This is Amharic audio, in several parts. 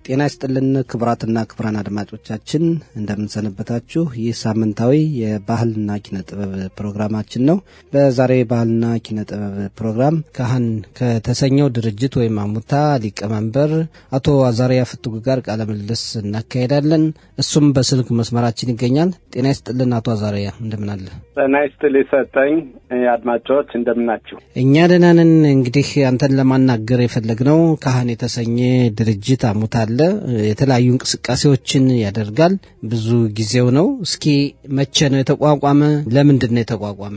ጤና ይስጥልን ክብራትና ክብራን አድማጮቻችን እንደምንሰነበታችሁ። ይህ ሳምንታዊ የባህልና ኪነ ጥበብ ፕሮግራማችን ነው። በዛሬ ባህልና ኪነ ጥበብ ፕሮግራም ካህን ከተሰኘው ድርጅት ወይም አሙታ ሊቀመንበር አቶ አዛሪያ ፍቱግ ጋር ቃለ ምልልስ እናካሄዳለን። እሱም በስልክ መስመራችን ይገኛል። ጤና ይስጥልን አቶ አዛሪያ እንደምን አለ? ጤና ይስጥልኝ ሰጠኝ። አድማጮች እንደምናችሁ? እኛ ደህና ነን። እንግዲህ አንተን ለማናገር የፈለግነው ካህን የተሰኘ ድርጅት አሙታ የተለያዩ እንቅስቃሴዎችን ያደርጋል። ብዙ ጊዜው ነው። እስኪ መቼ ነው የተቋቋመ? ለምንድን ነው የተቋቋመ?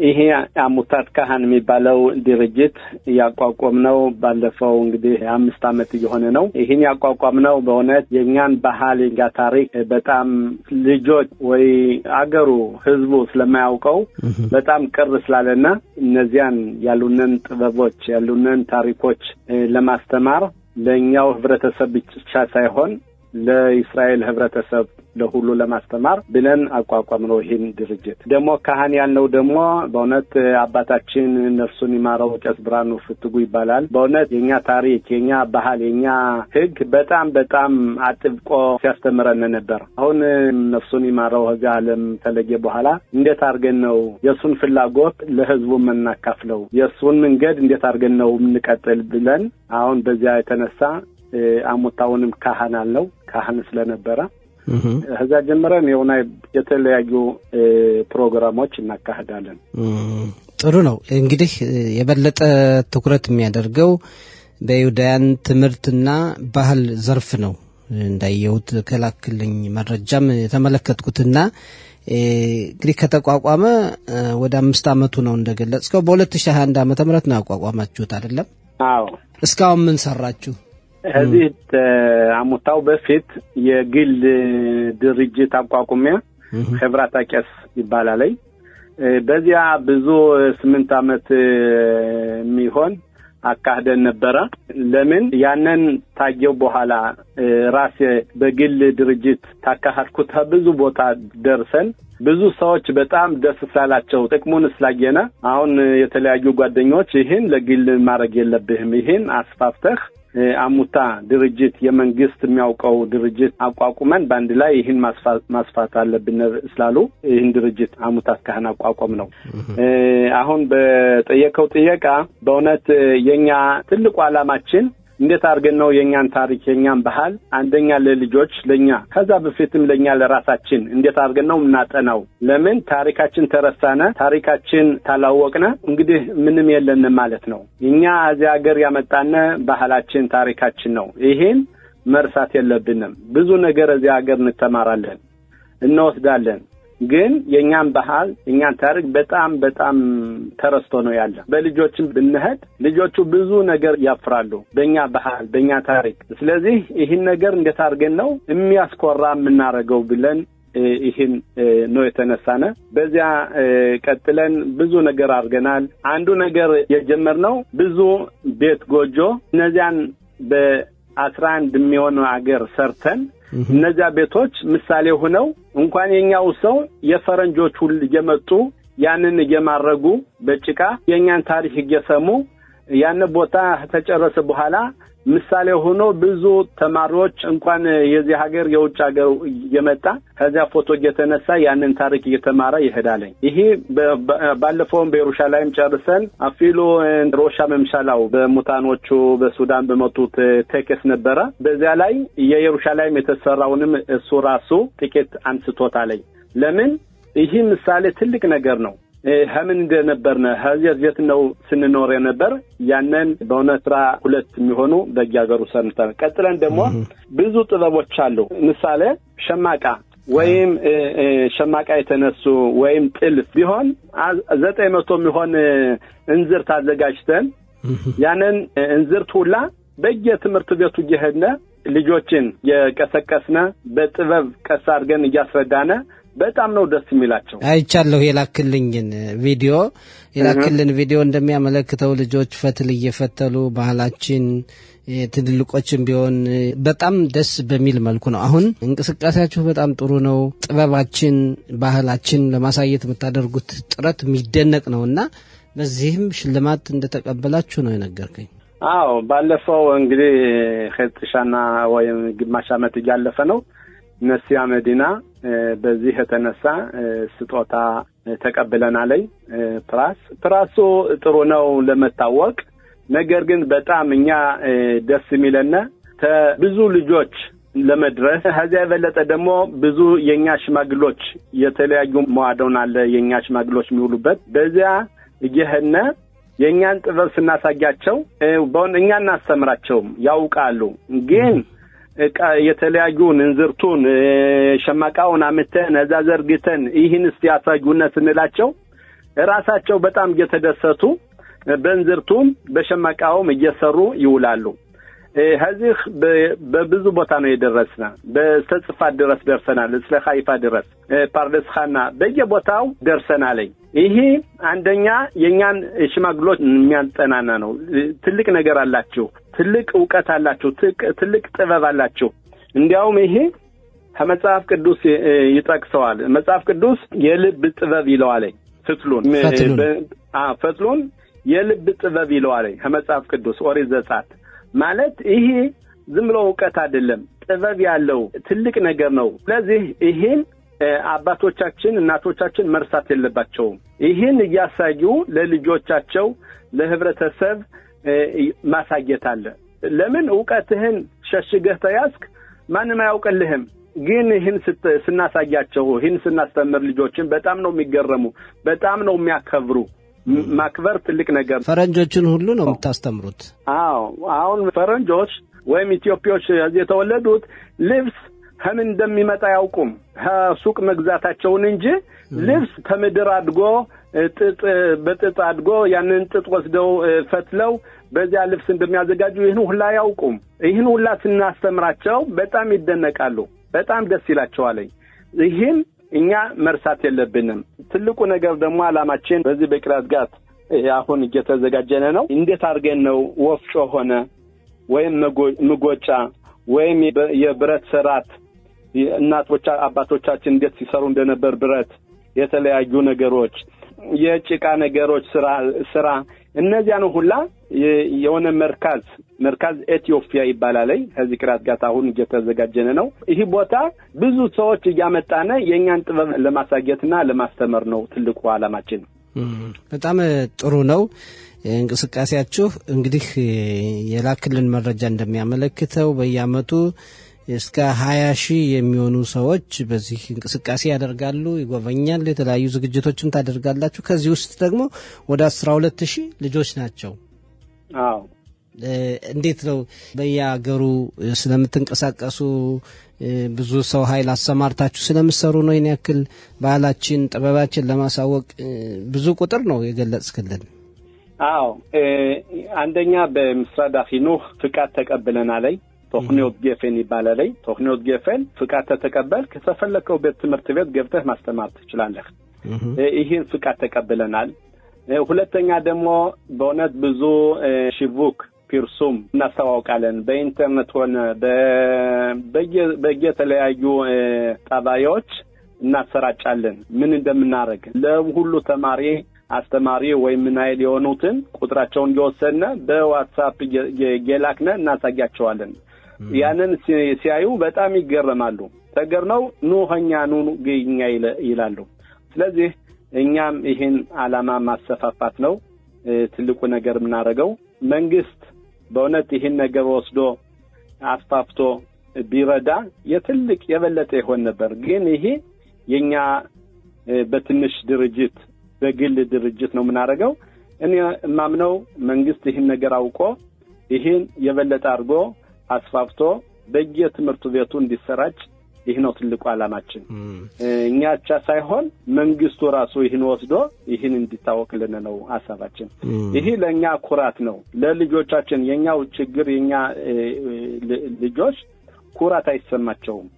ይሄ አሙታት ካህን የሚባለው ድርጅት ያቋቋምነው ባለፈው እንግዲህ 5 ዓመት እየሆነ ነው። ይሄን ያቋቋምነው በእውነት የኛን ባህል የኛ ታሪክ በጣም ልጆች ወይ አገሩ ህዝቡ ስለማያውቀው በጣም ቅር ስላለና እነዚያን ያሉነን ጥበቦች ያሉነን ታሪኮች ለማስተማር ለኛው ህብረተሰብ ብቻ ሳይሆን ለእስራኤል ህብረተሰብ ለሁሉ ለማስተማር ብለን አቋቋምነው ይሄን ድርጅት። ደሞ ካህን ያልነው ደሞ በእውነት አባታችን ነፍሱን ይማረው ቄስ ብርሃኑ ፍቱጉ ይባላል። በእውነት የኛ ታሪክ የኛ ባህል የኛ ህግ በጣም አጥብቆ ሲያስተምረን ነበር። አሁን ነፍሱን ይማረው ከዚህ ዓለም ተለየ በኋላ እንዴት አርገን ነው የሱን ፍላጎት ለህዝቡ መናካፍለው የሱን መንገድ እንዴት አርገን ነው እንቀጥል ብለን አሁን በዚያ የተነሳ አሙታውንም ካህን አለው ካህን ስለነበረ ከዛ ጀምረን የሆነ የተለያዩ ፕሮግራሞች እናካሂዳለን። ጥሩ ነው። እንግዲህ የበለጠ ትኩረት የሚያደርገው በይሁዳውያን ትምህርትና ባህል ዘርፍ ነው። እንዳየሁት ከላክልኝ መረጃም የተመለከትኩትና እንግዲህ ከተቋቋመ ወደ 5 ዓመቱ ነው እንደገለጽከው። በ2021 ዓመተ ምህረት ነው ያቋቋማችሁት አይደለም? አዎ። እስካሁን ምን ሰራችሁ? እዚህ አሙታው በፊት የግል ድርጅት አቋቁሚያ ህብራታ ቄስ ይባላል። በዚያ ብዙ 8 ዓመት የሚሆን አካሄደን ነበረ። ለምን ያንን ታየው በኋላ ራሴ በግል ድርጅት ታካሃድኩት ብዙ ቦታ ደርሰን ብዙ ሰዎች በጣም ደስ ስላላቸው ጥቅሙን ስላየና አሁን የተለያዩ ጓደኞች ይሄን ለግል ማድረግ የለብህም ይሄን አስፋፍተህ አሙታ ድርጅት የመንግስት የሚያውቀው ድርጅት አቋቁመን ባንድ ላይ ይሄን ማስፋት አለብን ስላሉ ይሄን ድርጅት አሙታ ካህን አቋቋም ነው። አሁን በጠየቀው ጥያቄ በእውነት የኛ ትልቁ ዓላማችን እንዴት አርገን ነው የኛን ታሪክ የኛን ባህል አንደኛ ለልጆች ለኛ ከዛ በፊትም ለኛ ለራሳችን እንዴት አርገን ነው እናጠናው? ለምን ታሪካችን ተረሳነ ታሪካችን ታላወቅነ እንግዲህ ምንም የለን ማለት ነው። እኛ እዚህ ሀገር ያመጣነ ባህላችን ታሪካችን ነው። ይሄን መርሳት የለብንም። ብዙ ነገር እዚህ ሀገር እንተማራለን እንወስዳለን። ግን የኛን ባህል የኛን ታሪክ በጣም ተረስቶ ነው ያለ። በልጆችም ብንሄድ ልጆቹ ብዙ ነገር ያፍራሉ በእኛ ባህል በእኛ ታሪክ። ስለዚህ ይሄን ነገር እንዴት አርገን ነው የሚያስቆራ ምናረገው ብለን ይሄን ነው የተነሳነ። በዚያ ቀጥለን ብዙ ነገር አርገናል። አንዱ ነገር የጀመርነው ብዙ ቤት ጎጆ እነዚያን በ11 የሚሆኑ አገር ሰርተን እነዚያ ቤቶች ምሳሌ ሆነው እንኳን የኛው ሰው የፈረንጆች ሁሉ እየመጡ ያንን እየማረጉ በጭቃ የኛን ታሪክ እየሰሙ ያን ቦታ ተጨረሰ በኋላ ምሳሌ ሆኖ ብዙ ተማሪዎች እንኳን የዚህ ሀገር የውጭ ሀገር እየመጣ ከዛ ፎቶ እየተነሳ ያንን ታሪክ እየተማረ ይሄዳል። ይሄ ባለፈው በኢየሩሳሌም ጨርሰን አፊሎ ሮሻ መምሻላው በሙታኖቹ በሱዳን በመጡት ቴክስ ነበረ። በዚያ ላይ የኢየሩሳሌም የተሰራውንም እሱ ራሱ ጥቂት አንስቶታል። ለምን ይሄ ምሳሌ ትልቅ ነገር ነው። ሀምን እንደነበርነ ሀዚያት ነው ስንኖር የነበር ያንን በእውነትራ 2 የሚሆኑ በያገሩ ሰምተን ቀጥለን ደግሞ ብዙ ጥበቦች አሉ። ምሳሌ ሸማቃ ወይም ሸማቃ የተነሱ ወይም ጥልፍ ቢሆን 900 የሚሆን እንዝርት አዘጋጅተን ያንን እንዝርት ሁላ በየትምህርት ቤቱ እየሄድነ ልጆችን የቀሰቀስነ በጥበብ ቀስ አድርገን እያስረዳነ በጣም ነው ደስ የሚላቸው። አይቻለሁ የላክልኝን ቪዲዮ እንደሚያመለክተው ልጆች ፈትል እየፈተሉ ባህላችን ትልልቆችም ቢሆን በጣም ደስ በሚል መልኩ ነው። አሁን እንቅስቃሴያችሁ በጣም ጥሩ ነው። ጥበባችን ባህላችን ለማሳየት የምታደርጉት ጥረት የሚደነቅ ነውና በዚህም ሽልማት እንደተቀበላችሁ ነው የነገርከኝ። አዎ ባለፈው እንግዲህ ኸጥሻና ወይም ግማሽ ዓመት ያለፈ ነው ነሲያ መዲና በዚህ የተነሳ ስጦታ ተቀበለናል። ፕራሱ ጥሩ ነው ለመታወቅ። ነገር ግን በጣም እኛ ደስ የሚለና ብዙ ልጆች ለመድረስ ከዚያ የበለጠ ደግሞ ብዙ የኛ ሽማግሎች የተለያዩ መዋዶን አለ የኛ ሽማግሎች የሚውሉበት በዚያ እየሄነ የኛን ጥበብ ስናሳያቸው እኛ እናስተምራቸውም ያውቃሉ። ግን የተለያዩ እንዝርቱን ሸማቃውን አመተን አዛዘርግተን ይህን ያሳዩና ስንላቸው ራሳቸው በጣም እየተደሰቱ በእንዝርቱም በሸማቃውም እየሰሩ ይውላሉ። هذه ببزو بطانو يدرسنا بستفاد درس درسنا لسلا خايفة درس باردس خانا بيجي بطاو درسنا لي إيه عندنا ينان شماغلوش ميان تنانانو تلك نجار اللاتشو تلك وقت اللاتشو تلك تباب اللاتشو عندهم إيه هم مصاف قدوس يترك سؤال مصاف قدوس يلب بالتباب يلو علي فتلون يلب بالتباب يلو علي هم مصاف قدوس وريز ذات ማለት ይሄ ዝም ብሎ ወቀት አይደለም ጥበብ ያለው ትልቅ ነገር ነው። ስለዚህ ይሄን አባቶቻችን እናቶቻችን መርሳት የለባቸው። ይሄን ያሳዩ ለልጆቻቸው ለህብረተሰብ ማሳየት አለ። ለምን ወቀትህን ሸሽገህ ተያዝክ ማንንም አያውቅልህም። ግን ይሄን ስናሳያቸው ይሄን ስናስተምር ልጆችን በጣም ነው የሚገረሙ በጣም ነው የሚያከብሩ። ማክበር ትልቅ ነገር ፈረንጆችን ሁሉ ነው የምታስተምሩት? አዎ አሁን ፈረንጆች ወይም ኢትዮጵያዎች እዚህ የተወለዱት ልብስ ከምን እንደሚመጣ ያውቁም ሱቅ መግዛታቸውን እንጂ ልብስ ከምድር አድጎ በጥጥ አድጎ ያንን ጥጥ ወስደው ፈትለው በዚያ ልብስ እንደሚያዘጋጁ ይህን ሁላ ያውቁም። ይህን ሁላ ስናስተምራቸው በጣም ይደነቃሉ በጣም ደስ ይላቸዋል። ይህን እኛ መርሳት የለብንም። ትልቁ ነገር ደግሞ አላማችን በዚህ በቅራት ጋር አሁን እየተዘጋጀነ ነው። እንዴት አድርገን ነው ወፍጮ ሆነ ወይም መጎጫ ወይም የብረት ሰራት እናቶች አባቶቻችን እንዴት ሲሰሩ እንደነበር ብረት የተለያዩ ነገሮች የጭቃ ነገሮች ስራ እነዚያ ነው ሁላ የሆነ መርካዝ ኢትዮጵያ ይባላል። ከዚህ ቅራት ጋር አሁን እየተዘጋጀነ ነው። ይህ ቦታ ብዙ ሰዎች ያመጣነ የኛን ጥበብ ለማሳየትና ለማስተማር ነው ትልቁ ዓላማችን። በጣም ጥሩ ነው እንቅስቃሴያችሁ። እንግዲህ የላክልን መረጃ እንደሚያመለክተው በየአመቱ እስከ 20,000 የሚሆኑ ሰዎች በዚህ እንቅስቃሴ ያደርጋሉ ይጎበኛሉ የተለያዩ ዝግጅቶችን ታደርጋላችሁ። ከዚህ ውስጥ ደግሞ ወደ 12,000 ልጆች ናቸው። አዎ እንዴት ነው በየአገሩ ስለምትንቀሳቀሱ ብዙ ሰው ኃይል አሰማርታችሁ ስለምትሰሩ ነው ይሄን ያክል ባህላችን ጥበባችን ለማሳወቅ ብዙ ቁጥር ነው የገለጽክልን? አዎ አንደኛ በምስራዳ ፊኑህ ፍቃድ ተቀበለናል። ተክኒዮት ጌፈን ይባላል። ተክኒዮት ጌፈን ፍቃድ ተቀበል ከተፈለከው በትምህርት ቤት ገብተህ ማስተማር ትችላለህ። ይሄን ፍቃድ ተቀበለናል። ሁለተኛ ደግሞ በእውነት ብዙ ሽቡክ ፒርሱም እናስተዋውቃለን በኢንተርኔት ሆነ በየተለያዩ ጣቢያዎች እናሰራጫለን ምን እንደምናደርግ ለሁሉ አስተማሪ ወይም ናይል የሆኑትን ቁጥራቸውን እየወሰድን በዋትስአፕ የላክነ እናሳያቸዋለን። ያንን ሲያዩ በጣም ይገረማሉ። ተገርመው ኑኸኛ ግኛ ይላሉ። ስለዚህ እኛም ይሄን ዓላማ ማሰፋፋት ነው ትልቁ ነገር ምናረገው። መንግስት በእውነት ይሄን ነገር ወስዶ አስፋፍቶ ቢረዳ የትልቅ የበለጠ ይሆን ነበር። ግን ይሄ የኛ በትንሽ ድርጅት በግል ድርጅት ነው ምናረገው። እኔ ማምነው መንግስት ይሄን ነገር አውቆ ይሄን የበለጠ አድርጎ አስፋፍቶ በየትምህርት ቤቱ እንዲሰራጭ ይሄ ነው ትልቁ ዓላማችን። እኛ ብቻ ሳይሆን መንግስቱ ራሱ ይሄን ወስዶ ይሄን እንዲታወቅልን ነው ሐሳባችን። ይሄ ለኛ ኩራት ነው ለልጆቻችን። የኛው ችግር የኛ ልጆች ኩራት አይሰማቸውም።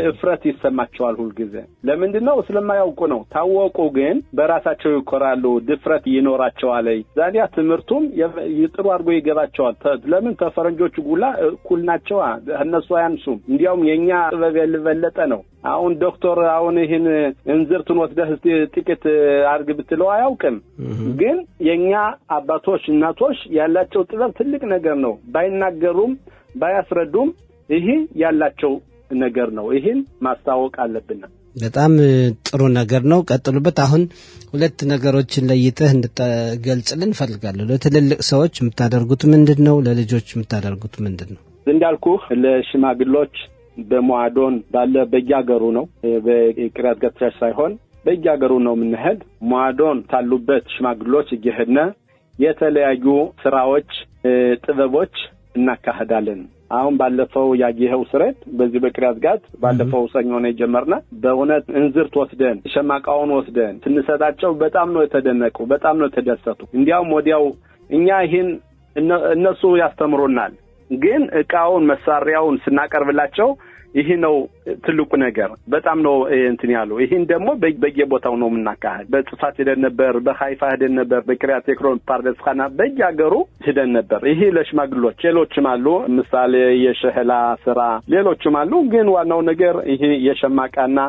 እፍረት ይሰማቸዋል ሁሉ ጊዜ ለምንድነው ስለማያውቁ ነው ታወቁ ግን በራሳቸው ይኮራሉ ድፍረት ይኖራቸዋል ዛዲያ ትምርቱም ይጥሩ አድርጎ ይገባቸዋል ለምን ተፈረንጆቹ ጉላ ኩል ናቸው እነሱ አያንሱም እንዲያውም የኛ ጥበብ ያልበለጠ ነው አሁን ዶክተር አሁን ይሄን እንዝርቱን ወስደህ ጥቂት አርግ ብትለው አያውቅም ግን የኛ አባቶች እናቶች ያላቸው ጥበብ ትልቅ ነገር ነው ባይናገሩም ባያስረዱም ይሄ ያላቸው ነገር ነው ይሄን ማስተዋወቅ አለብን በጣም ጥሩ ነገር ነው ቀጥሉበት አሁን ሁለት ነገሮችን ለይተህ እንድትገልጽልን ፈልጋለሁ ለትልልቅ ሰዎች የምታደርጉት ምንድነው ለልጆች የምታደርጉት ምንድነው እንዳልኩ ለሽማግሎች በመዋዶን ባለ በያገሩ ነው በቅራት ገትራሽ ሳይሆን በያገሩ ነው ምንሄድ መዋዶን ታሉበት ሽማግሎች እየሄድና የተለያዩ ስራዎች ጥበቦች እናካሄዳለን አሁን ባለፈው ያየኸው ስረት በዚህ በቅራት ጋት ባለፈው ሰኞ ነው የጀመርና በእውነት እንዝርት ወስደን ሸማቃውን ወስደን ትንሰጣቸው በጣም ነው የተደነቁ በጣም ነው ተደሰቱ እንዲያውም ወዲያው እኛ ይሄን እነሱ ያስተምሩናል ግን እቃውን መሳሪያውን ስናቀርብላቸው ይሄ ነው ትልቁ ነገር በጣም ነው እንትን ያለው ይሄን ደግሞ በየቦታው ነው ምናካሄድ በጽፋት ሄደን ነበር በሃይፋ ሄደን ነበር በቅሪያት ኤክሮን ፓርደስካና በየአገሩ ሄደን ነበር ይሄ ለሽማግሎች ሌሎችም አሉ ምሳሌ የሸህላ ስራ ሌሎችም አሉ ግን ዋናው ነገር ይሄ የሸማቃና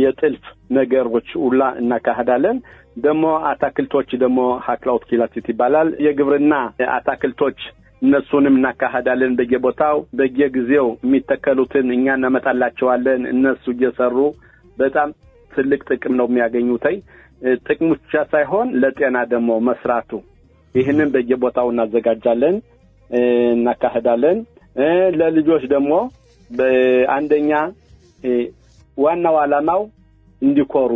የጥልፍ ነገሮች ሁላ እናካሄዳለን ደግሞ አታክልቶች ደግሞ ሀክላውት ኪላቲት ይባላል የግብርና አታክልቶች እነሱንም እናካሄዳለን በየቦታው በየጊዜው የሚተከሉትን እኛ እናመጣላቸዋለን እነሱ እየሰሩ በጣም ትልቅ ጥቅም ነው የሚያገኙት ጥቅሙ ብቻ ሳይሆን ለጤና ደግሞ መስራቱ ይሄንን በየቦታው እናዘጋጃለን እናካሄዳለን ለልጆች ደግሞ በአንደኛ ዋናው ዓላማው እንዲኮሩ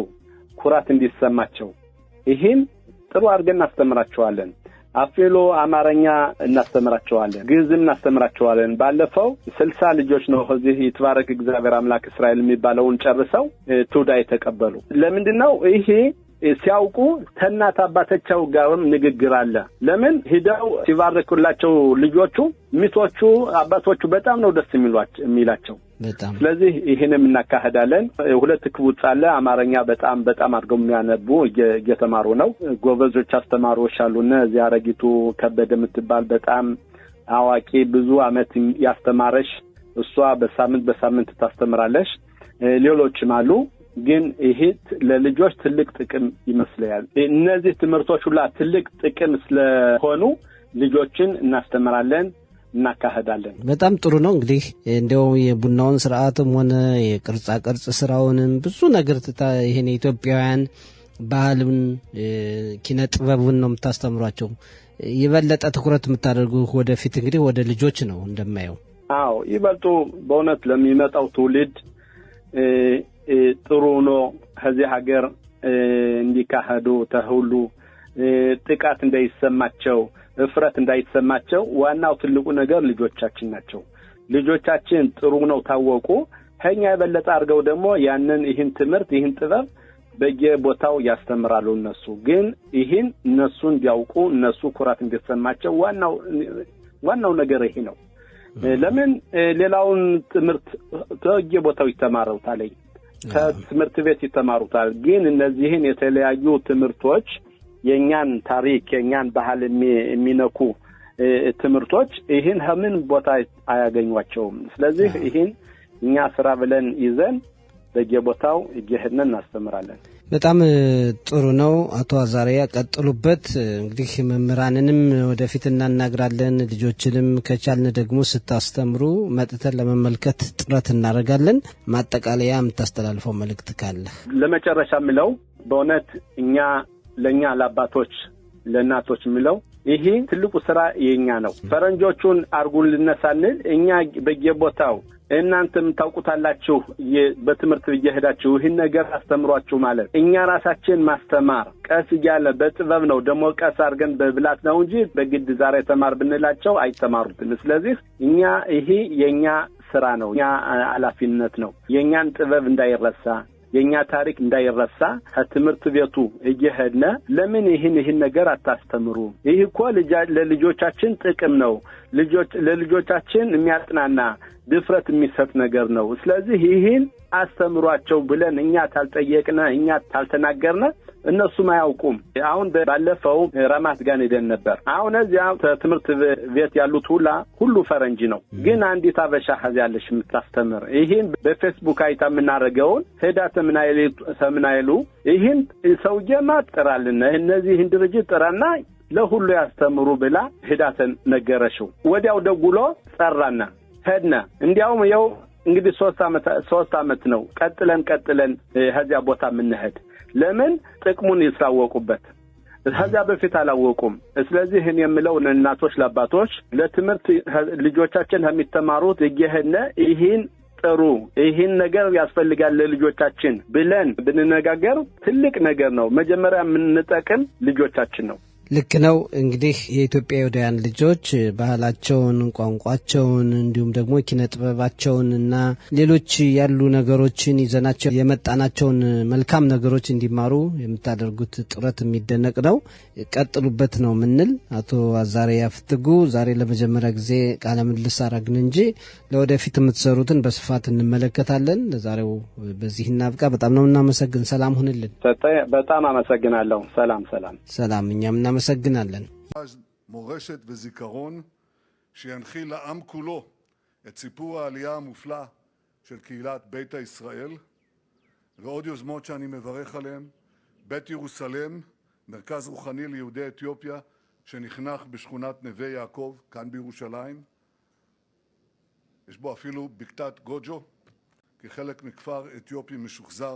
ኩራት እንዲሰማቸው ይሄን ጥሩ አድርገን እናስተምራቸዋለን አፍሎ አማርኛ እናስተምራቸዋለን ግዕዝም እናስተምራቸዋለን ባለፈው 60 ልጆች ነው እዚህ ይትባረክ እግዚአብሔር አምላክ እስራኤል የሚባለውን ጨርሰው ቱዳ የተቀበሉ ለምንድነው ይሄ ሲያውቁ ተናት አባታቸው ጋርም ንግግር አለ ለምን ሄደው ሲባረኩላቸው ልጆቹ ሚቶቹ አባቶቹ በጣም ነው ደስ የሚላቸው በጣም ስለዚህ ይሄንም እናካሄዳለን ሁለት ክቡጽ አለ አማርኛ በጣም አድርገው የሚያነቡ እየተማሩ ነው ጎበዞች አስተማሪዎች አሉና ዚያረጊቱ ከበደ የምትባል በጣም አዋቂ ብዙ አመት ያስተማረሽ እሷ በሳምንት ታስተምራለሽ ሌሎችም አሉ ግን ይሄ ለልጆች ትልቅ ጥቅም ይመስላል እነዚህ ትምህርቶች ሁሉ ትልቅ ጥቅም ስለሆኑ ልጆችን እናስተምራለን እናካሄዳለን በጣም ጥሩ ነው እንግዲህ እንደው የቡናውን ስርዓትም ሆነ የቅርጻ ቅርጽ ስራውንም ብዙ ነገር ይሄን ኢትዮጵያውያን ባህልን ኪነ ጥበቡን ነው የምታስተምሯቸው ይበለጠ ትኩረት የምታደርጉ ወደፊት እንግዲህ ወደ ልጆች ነው እንደማየው አዎ ይበልጡ በእውነት ለሚመጣው ትውልድ ጥሩ ነው ከዚህ ሀገር እንዲካሄዱ ተሁሉ ጥቃት እንዳይሰማቸው እፍረት እንዳይሰማቸው ዋናው ትልቁ ነገር ልጆቻችን ናቸው ልጆቻችን ጥሩ ነው ታወቁ ሀኛ የበለጠ አድርገው ደግሞ ያንን ይህን ትምህርት ይህን ጥበብ በየቦታው ያስተምራሉ እነሱ ግን ይህን እነሱ እንዲያውቁ እነሱ ኩራት እንዲሰማቸው ዋናው ነገር ይሄ ነው ለምን ሌላውን ትምህርት በየቦታው ይተማሩታል ከትምህርት ቤት ይተማሩታል ግን እነዚህን የተለያዩ ትምህርቶች የኛን ታሪክ የኛን ባህል የሚነኩ ትምህርቶች ይሄን ምን ቦታ አያገኙዋቸውም ስለዚህ ይሄን እኛ ስራ ብለን ይዘን በየቦታው እየሄድን እናስተምራለን በጣም ጥሩ ነው አቶ አዛሪያ ቀጥሉበት እንግዲህ መምህራንንም ወደፊት እናናግራለን ልጆችንም ከቻልን ደግሞ ስታስተምሩ መጥተን ለመመልከት ጥረት እናደርጋለን ማጠቃለያ የምታስተላልፈው መልእክት ካለ ለመጨረሻ ምለው በእውነት ለኛ ለአባቶች ለእናቶች ምለው ይሄ ትልቁ ስራ የኛ ነው ፈረንጆቹን አርጉን ልነሳንል እኛ በየቦታው እናንተም ታውቁታላችሁ በትምህርት እየሄዳችሁ ይሄን ነገር አስተምሯችሁ ማለት እኛ ራሳችን ማስተማር ቀስ ያለ በጥበብ ነው ደሞ ቀስ አርገን በብላት ነው እንጂ በግድ ዛሬ ተማር ብንላቸው አይተማሩትም ስለዚህ እኛ ይሄ የኛ ስራ ነው ያ አላፊነት ነው የኛን ጥበብ እንዳይረሳ የኛ ታሪክ እንዳይረሳ ከትምህርት ቤቱ እየሄድን ለምን ይህን ነገር አታስተምሩ? ይህ እኮ ለልጆቻችን ጥቅም ነው። ለልጆቻችን የሚያጽናና ድፍረት የሚሰጥ ነገር ነው። ስለዚህ ይህን አስተምሯቸው ብለን እኛ ታልጠየቅነ እኛ ታልተናገርነ እነሱም አያውቁም። አሁን ባለፈው ራማት ጋር ሄደን ነበር። አሁን እዚያ ትምህርት ቤት ያሉት ሁሉ ፈረንጅ ነው። ግን አንዲት አበሻ ያለሽ የምታስተምር ይህን በፌስቡክ አይታ የምናደርገውን ሄዳ ተምናይሉ ይህን ሰውዬ ማጥራልና እነዚህን ድርጅት ጥራና ለሁሉ ያስተምሩ ብላ ሄዳተን ነገረሽው። ወዲያው ደጉሎ ጸራና ሄድና እንዲያውም ያው እንግዲህ 3 አመት ነው ቀጥለን ከዚያ ቦታ ምንሄድ ለምን ጥቅሙን ይስራወቁበት ከዚያ በፊት አላወቁም። ስለዚህ እኔ የምለው እናቶች ለአባቶች ለትምህርት ልጆቻችን የሚተማሩት እየሄድን ይህን ነገር ያስፈልጋል ለልጆቻችን ብለን ብንነጋገር ትልቅ ነገር ነው። መጀመሪያ የምንጠቅም ልጆቻችን ነው። ልክ ነው። እንግዲህ የኢትዮጵያውያን ልጆች ባህላቸውን፣ ቋንቋቸውን እንዲሁም ደግሞ ኪነ ጥበባቸውንና ሌሎች ያሉ ነገሮችን ይዘናቸው የመጣናቸውን መልካም ነገሮች እንዲማሩ የምታደርጉት ጥረት የሚደነቅ ነው። ቀጥሉበት ነው ምንል። አቶ አዛርያ ፍትጉ ዛሬ ለመጀመሪያ ጊዜ ቃለ ምልልስ አረግን እንጂ ለወደፊት የምትሰሩትን በስፋት እንመለከታለን። ለዛሬው በዚህ እናብቃ። በጣም ነው እናመሰግን። ሰላም ሁንልን። በጣም አመሰግናለሁ። ሰላም እኛም እናመሰግናለን። מורשת וזיכרון שינחיל לעם כולו את סיפור העלייה המופלא של קהילת ביתא ישראל ועוד יוזמות שאני מברך עליהן. בית ירוסלם, מרכז רוחני ליהודי אתיופיה שנחנך בשכונת נווה יעקב כאן בירושלים. יש בו אפילו בקתת גוג'ו כחלק מכפר אתיופי משוחזר